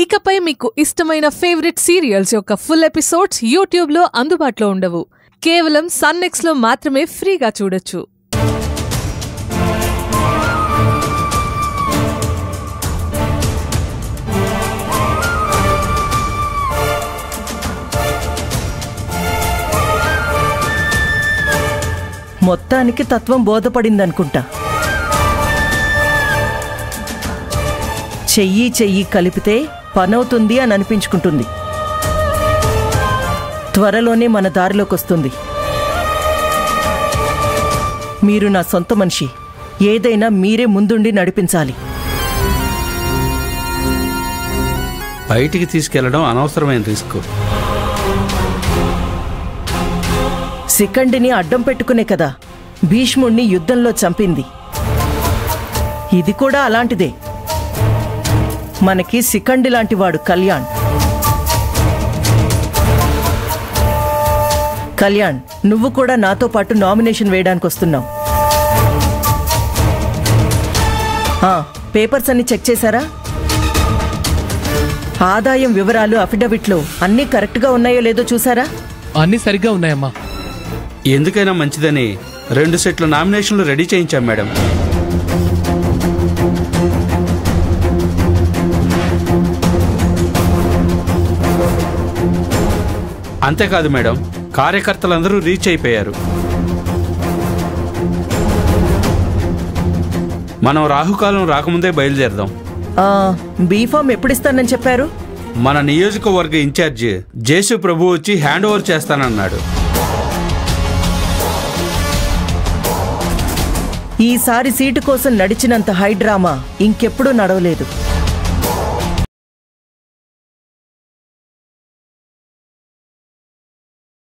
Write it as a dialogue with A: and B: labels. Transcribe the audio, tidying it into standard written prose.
A: ఇకపై మీకు ఇష్టమైన ఫేవరెట్ సీరియల్స్ యొక్క ఫుల్ ఎపిసోడ్స్ యూట్యూబ్లో అందుబాటులో ఉండవు. కేవలం సన్నెక్స్లో మాత్రమే ఫ్రీగా చూడొచ్చు.
B: మొత్తానికి తత్వం బోధపడిందనుకుంటా. చెయ్యి చెయ్యి కలిపితే పనవుతుంది అని అనిపించుకుంటుంది. త్వరలోనే మన దారిలోకి వస్తుంది. మీరు నా సొంత మనిషి. ఏదైనా మీరే ముందుండి నడిపించాలి.
C: బయటికి తీసుకెళ్లడం అనవసరమైన రిస్క్.
B: శిఖండిని అడ్డం పెట్టుకునే కదా భీష్ముణ్ణి యుద్ధంలో చంపింది. ఇది కూడా అలాంటిదే. మనకి శిఖండి లాంటివాడు కళ్యాణ్. కళ్యాణ్, నువ్వు కూడా నాతో పాటు నామినేషన్ వేయడానికి వస్తున్నావు. పేపర్స్ అన్ని చెక్ చేశారా? ఆదాయం వివరాలు అఫిడవిట్లో అన్నీ కరెక్ట్గా ఉన్నాయో లేదో చూసారా?
D: అన్నీ సరిగ్గా ఉన్నాయమ్మా.
C: ఎందుకైనా మంచిదని 2 సెట్ల నామినేషన్లు రెడీ చేయించాం మేడం. అంతేకాదు మేడం, కార్యకర్తలందరూ రీచ్ అయిపోయారు. మనం రాహుకాలం రాకముందే బయలుదేరదాం.
B: బీఫామ్ ఎప్పుడిస్తానని చెప్పారు?
C: మన నియోజకవర్గ ఇన్ఛార్జి జేసు ప్రభు వచ్చి హ్యాండ్ ఓవర్ చేస్తానన్నాడు.
B: ఈసారి సీటు కోసం నడిచినంత హై డ్రామా ఇంకెప్పుడూ నడవలేదు.